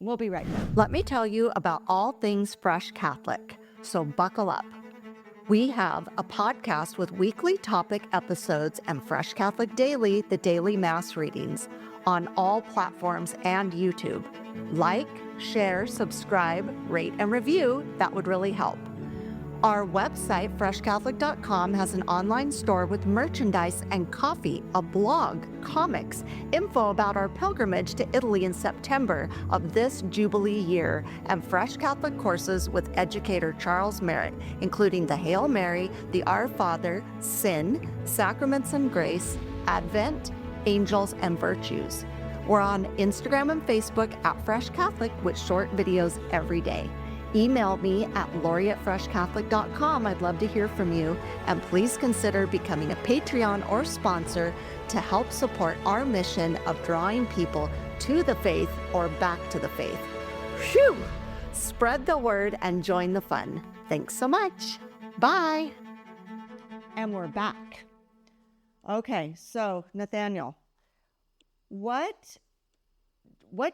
We'll be right back. Let me tell you about all things Fresh Catholic, so buckle up. We have a podcast with weekly topic episodes and Fresh Catholic Daily, the daily Mass readings, on all platforms and YouTube. Like, share, subscribe, rate, and review. That would really help. Our website, freshcatholic.com, has an online store with merchandise and coffee, a blog, comics, info about our pilgrimage to Italy in September of this Jubilee year, and Fresh Catholic courses with educator Charles Merritt, including the Hail Mary, the Our Father, Sin, Sacraments and Grace, Advent, Angels, and Virtues. We're on Instagram and Facebook at Fresh Catholic with short videos every day. Email me at lori@freshcatholic.com. I'd love to hear from you. And please consider becoming a Patreon or sponsor to help support our mission of drawing people to the faith or back to the faith. Phew! Spread the word and join the fun. Thanks so much. Bye. And we're back. Okay, so Nathanael, what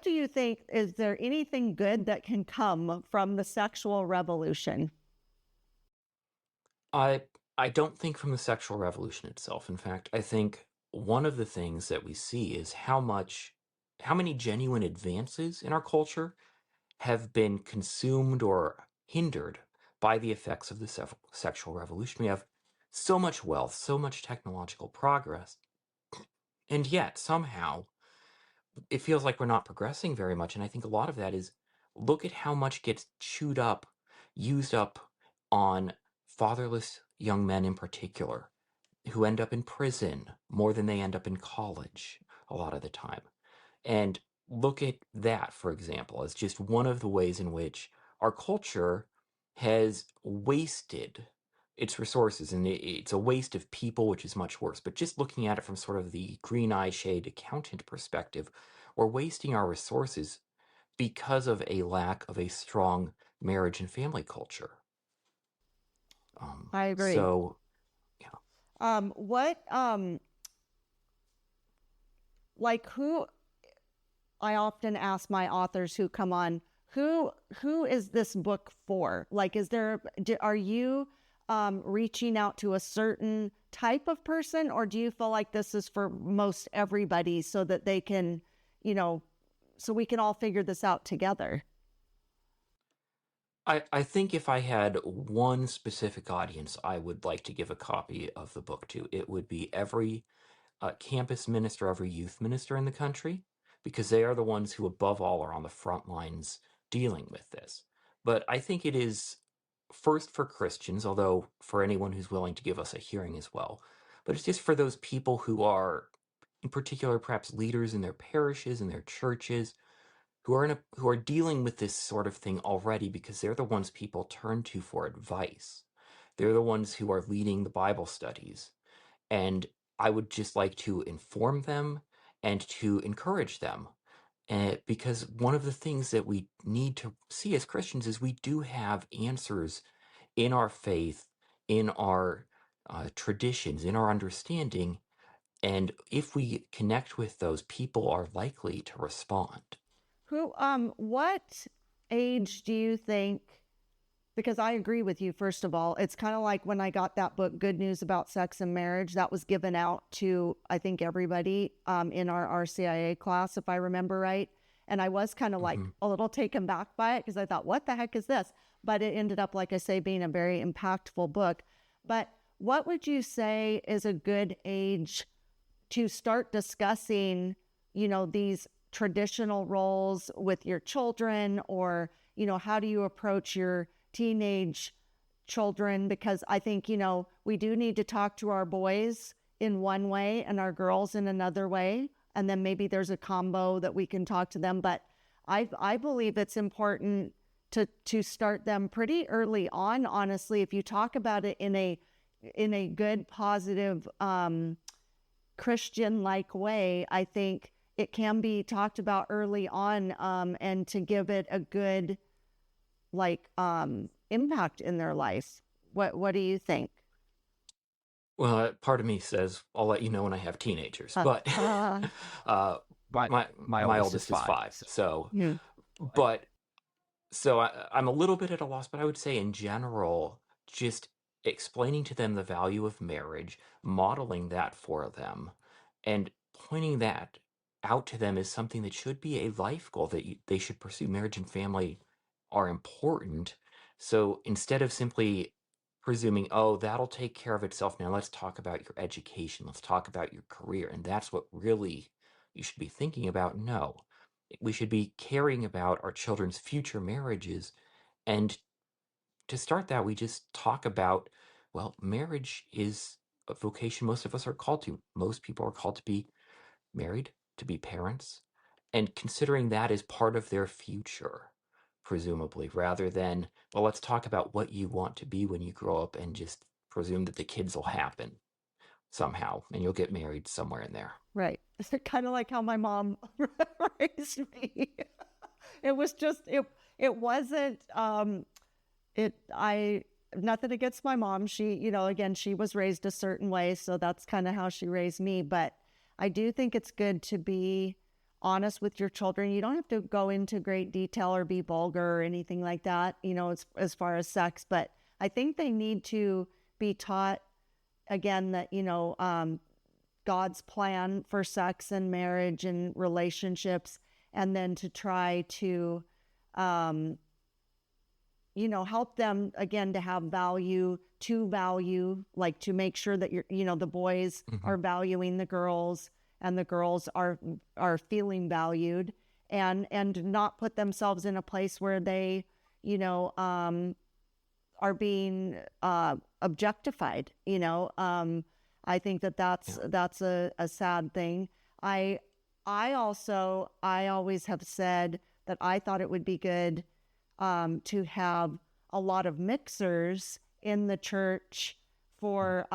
do you think, is there anything good that can come from the sexual revolution? I don't think from the sexual revolution itself. In fact, I think one of the things that we see is how many genuine advances in our culture have been consumed or hindered by the effects of the sexual revolution. We have so much wealth, so much technological progress, and yet somehow it feels like we're not progressing very much. And I think a lot of that is, look at how much gets chewed up, used up on fatherless young men in particular, who end up in prison more than they end up in college a lot of the time. And look at that, for example, as just one of the ways in which our culture has wasted its resources. And it's a waste of people, which is much worse. But just looking at it from sort of the green eye shade accountant perspective, we're wasting our resources because of a lack of a strong marriage and family culture. I agree. So, yeah. Who, I often ask my authors who come on, who is this book for? Like, are you reaching out to a certain type of person, or do you feel like this is for most everybody, so that they can, so we can all figure this out together? I think if I had one specific audience I would like to give a copy of the book to, it would be every campus minister, every youth minister in the country, because they are the ones who, above all, are on the front lines dealing with this. But I think it is first for Christians, although for anyone who's willing to give us a hearing as well. But it's just for those people who are, in particular, perhaps leaders in their parishes, in their churches, who are dealing with this sort of thing already, because they're the ones people turn to for advice. They're the ones who are leading the Bible studies. And I would just like to inform them and to encourage them. Because one of the things that we need to see as Christians is we do have answers in our faith, in our traditions, in our understanding. And if we connect with those, people are likely to respond. What age do you think, because I agree with you, first of all, it's kind of like when I got that book, Good News About Sex and Marriage, that was given out to, I think, everybody in our RCIA class, if I remember right. And I was kind of like a little taken back by it because I thought, what the heck is this? But it ended up, like I say, being a very impactful book. But what would you say is a good age to start discussing, these traditional roles with your children, or, how do you approach your teenage children? Because I think, we do need to talk to our boys in one way and our girls in another way. And then maybe there's a combo that we can talk to them. But I believe it's important to start them pretty early on, honestly. If you talk about it in a good, positive, Christian-like way, I think it can be talked about early on, and to give it a good, impact in their life. What do you think? Well, part of me says I'll let you know when I have teenagers, but my oldest is 5. So, Yeah. but I'm a little bit at a loss, but I would say in general, just explaining to them the value of marriage, modeling that for them, and pointing that out to them as something that should be a life goal that they should pursue. Marriage and family are important. So instead of simply presuming, oh, that'll take care of itself, now let's talk about your education, let's talk about your career, and that's what really you should be thinking about. No, we should be caring about our children's future marriages. And to start that, we just talk about, well, marriage is a vocation most of us are called to. Most people are called to be married, to be parents, and considering that as part of their future, presumably, rather than, well, let's talk about what you want to be when you grow up and just presume that the kids will happen somehow and you'll get married somewhere in there. Right. It's kind of like how my mom raised me. It was just, it wasn't, nothing against my mom. She, again, she was raised a certain way. So that's kind of how she raised me. But I do think it's good to be honest with your children. You don't have to go into great detail or be vulgar or anything like that, as far as sex. But I think they need to be taught, again, that, God's plan for sex and marriage and relationships, and then to try to, help them, again, to have value, like to make sure that the boys are valuing the girls and the girls are feeling valued, and not put themselves in a place where they, are being objectified. I think that's a sad thing. I always have said that I thought it would be good to have a lot of mixers in the church for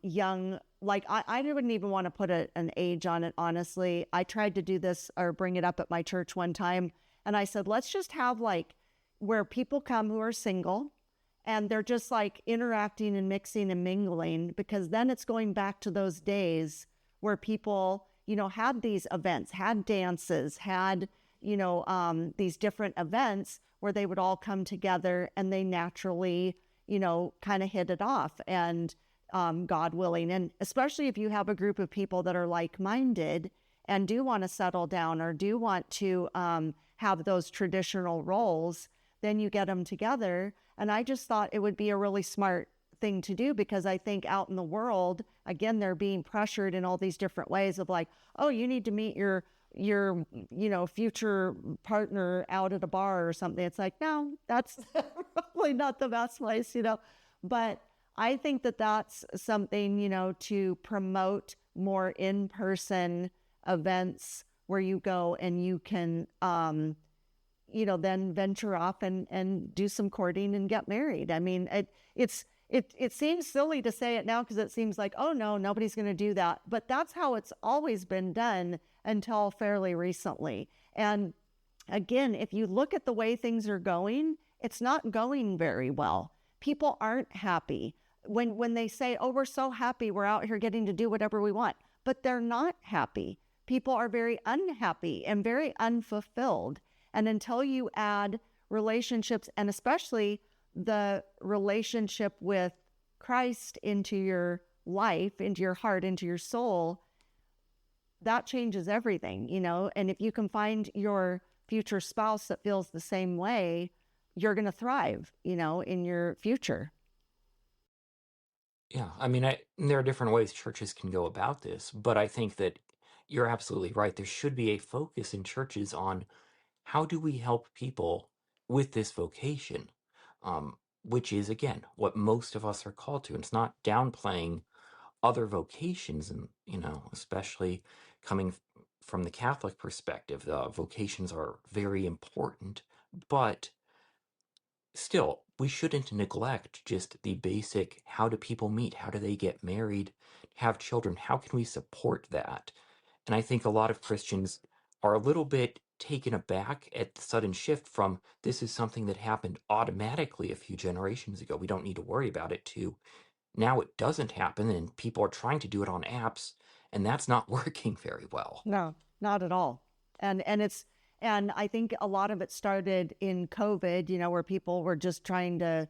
young, like I wouldn't even want to put an age on it, honestly. I tried to do this or bring it up at my church one time, and I said, let's just have where people come who are single, and they're just interacting and mixing and mingling, because then it's going back to those days where people, had these events, had dances, had, these different events where they would all come together and they naturally, kind of hit it off, and God willing. And especially if you have a group of people that are like-minded and do want to settle down or do want to have those traditional roles, then you get them together. And I just thought it would be a really smart thing to do, because I think out in the world, again, they're being pressured in all these different ways of oh, you need to meet your future partner out at a bar or something. It's no, that's probably not the best place, but I think that that's something, to promote more in-person events where you go and you can, then venture off and do some courting and get married. I mean, it's it seems silly to say it now because it seems like, oh no, nobody's going to do that. But that's how it's always been done until fairly recently. And again, if you look at the way things are going, it's not going very well. People aren't happy. When they say, oh, we're so happy, we're out here getting to do whatever we want, but they're not happy. People are very unhappy and very unfulfilled. And until you add relationships, and especially the relationship with Christ into your life, into your heart, into your soul, that changes everything, you know? And if you can find your future spouse that feels the same way, you're going to thrive, you know, in your future. Yeah, I mean, there are different ways churches can go about this, but I think that you're absolutely right. There should be a focus in churches on how do we help people with this vocation, which is, again, what most of us are called to. And it's not downplaying other vocations, and, you know, especially coming from the Catholic perspective, vocations are very important, but still, we shouldn't neglect just the basic how do people meet? How do they get married, have children? How can we support that? And I think a lot of Christians are a little bit taken aback at the sudden shift from this is something that happened automatically a few generations ago. We don't need to worry about it to now it doesn't happen and people are trying to do it on apps and that's not working very well. No, not at all. And I think a lot of it started in COVID, you know, where people were just trying to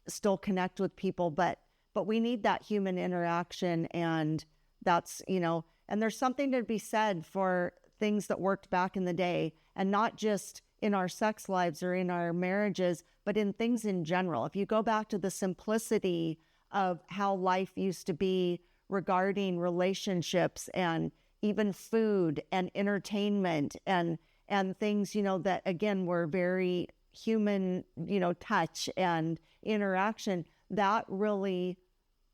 still connect with people, but we need that human interaction. And that's, you know, and there's something to be said for things that worked back in the day, and not just in our sex lives or in our marriages, but in things in general. If you go back to the simplicity of how life used to be regarding relationships and even food and entertainment and things, you know, that again were very human, you know, touch and interaction, that really,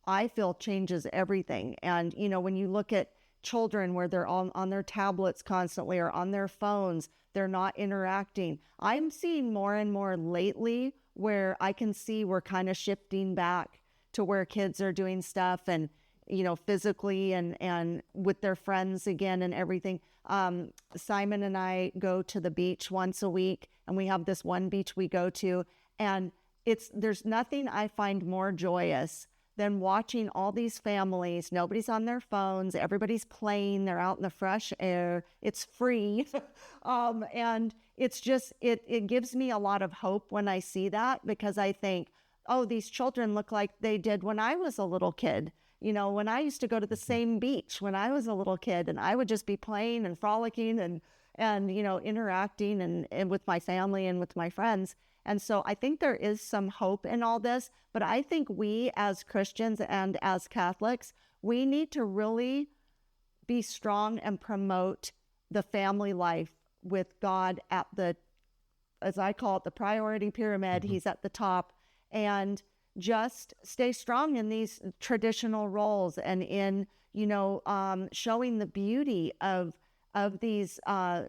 I feel, changes everything. And, you know, when you look at children where they're on their tablets constantly or on their phones, they're not interacting. I'm seeing more and more lately where I can see we're kind of shifting back to where kids are doing stuff and, you know, physically and with their friends again and everything. Simon and I go to the beach once a week, and we have this one beach we go to, and there's nothing I find more joyous than watching all these families. Nobody's on their phones, everybody's playing, they're out in the fresh air, it's free. And it's just, it gives me a lot of hope when I see that, because I think, oh, these children look like they did when I was a little kid. You know, when I used to go to the same beach when I was a little kid, and I would just be playing and frolicking and you know, interacting and with my family and with my friends. And so I think there is some hope in all this, but I think we as Christians and as Catholics, we need to really be strong and promote the family life with God at the, as I call it, the priority pyramid. He's at the top, and just stay strong in these traditional roles and in, you know, showing the beauty of these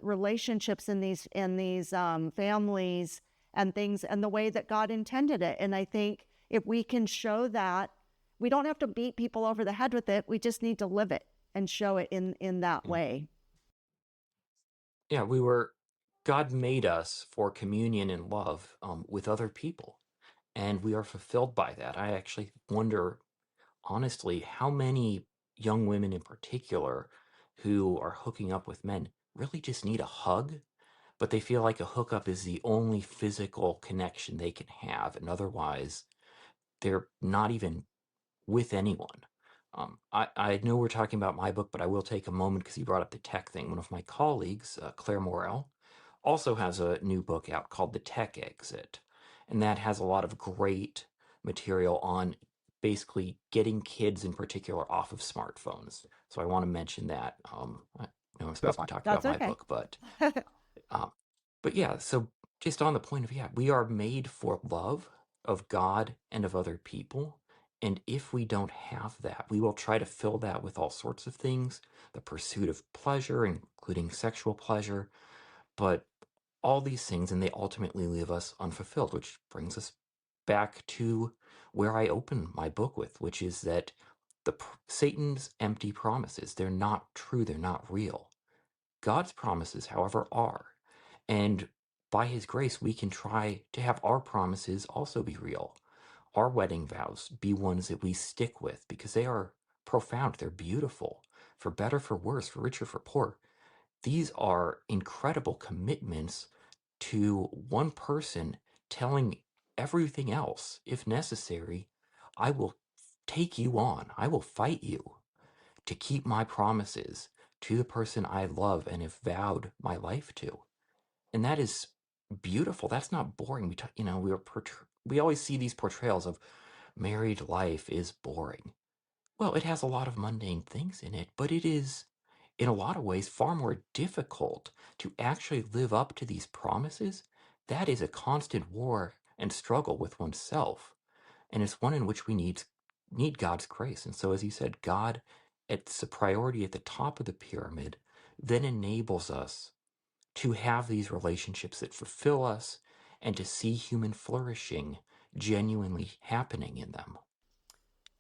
relationships in these families and things, and the way that God intended it. And I think if we can show that, we don't have to beat people over the head with it. We just need to live it and show it in that way. Yeah, God made us for communion and love with other people, and we are fulfilled by that. I actually wonder, honestly, how many young women in particular who are hooking up with men really just need a hug, but they feel like a hookup is the only physical connection they can have, and otherwise they're not even with anyone. I know we're talking about my book, but I will take a moment because you brought up the tech thing. One of my colleagues, Claire Morel, also has a new book out called The Tech Exit, and that has a lot of great material on basically getting kids in particular off of smartphones. So I want to mention that. I know I'm supposed to be talking That's about my okay. book, um, but yeah, so just on the point of, yeah, we are made for love of God and of other people. And if we don't have that, we will try to fill that with all sorts of things, the pursuit of pleasure, including sexual pleasure, but all these things, and they ultimately leave us unfulfilled, which brings us back to where I open my book with, which is that Satan's empty promises, they're not true, they're not real. God's promises, however, are. And by his grace, we can try to have our promises also be real. Our wedding vows be ones that we stick with because they are profound, they're beautiful, for better, for worse, for richer, for poor. These are incredible commitments to one person telling everything else, if necessary, I will take you on, I will fight you to keep my promises to the person I love and have vowed my life to. And that is beautiful. That's not boring. We always see these portrayals of married life is boring. Well, it has a lot of mundane things in it, but it is, in a lot of ways, far more difficult to actually live up to these promises. That is a constant war and struggle with oneself, and it's one in which we need God's grace. And so, as you said, God, it's a priority at the top of the pyramid, then enables us to have these relationships that fulfill us and to see human flourishing genuinely happening in them.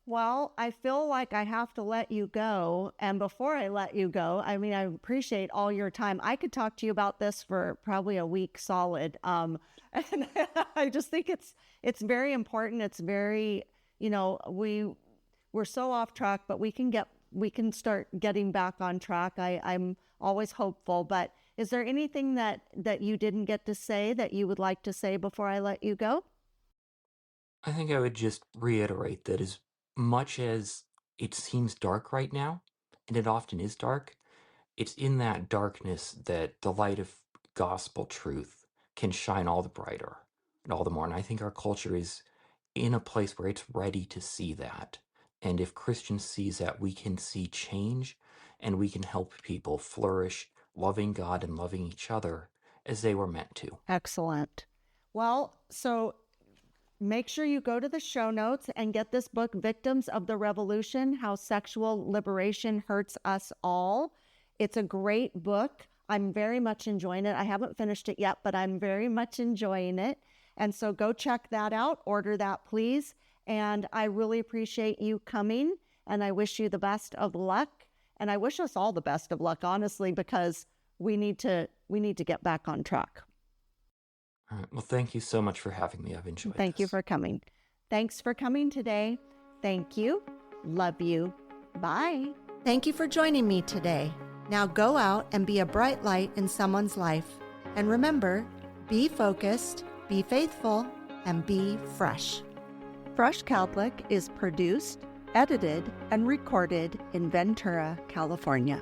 Well, I feel like I have to let you go. And before I let you go, I mean, I appreciate all your time. I could talk to you about this for probably a week solid. And I just think it's very important. It's very, we're so off track, but we can start getting back on track. I'm always hopeful. But is there anything that you didn't get to say that you would like to say before I let you go? I think I would just reiterate that as much as it seems dark right now, and it often is dark, it's in that darkness that the light of gospel truth can shine all the brighter and all the more. And I think our culture is in a place where it's ready to see that. And if Christians sees that, we can see change and we can help people flourish, loving God and loving each other as they were meant to. Excellent. Well, so make sure you go to the show notes and get this book, Victims of the Revolution, How Sexual Liberation Hurts Us All. It's a great book. I'm very much enjoying it. I haven't finished it yet, but I'm very much enjoying it. And so go check that out. Order that, please. And I really appreciate you coming. And I wish you the best of luck. And I wish us all the best of luck, honestly, because we need to get back on track. All right. Well, thank you so much for having me. I've enjoyed Thank this. you for coming. Thanks for coming today. Thank you. Love you. Bye. Thank you for joining me today. Now go out and be a bright light in someone's life. And remember, be focused, be faithful, and be fresh. Fresh Catholic is produced, edited, and recorded in Ventura, California.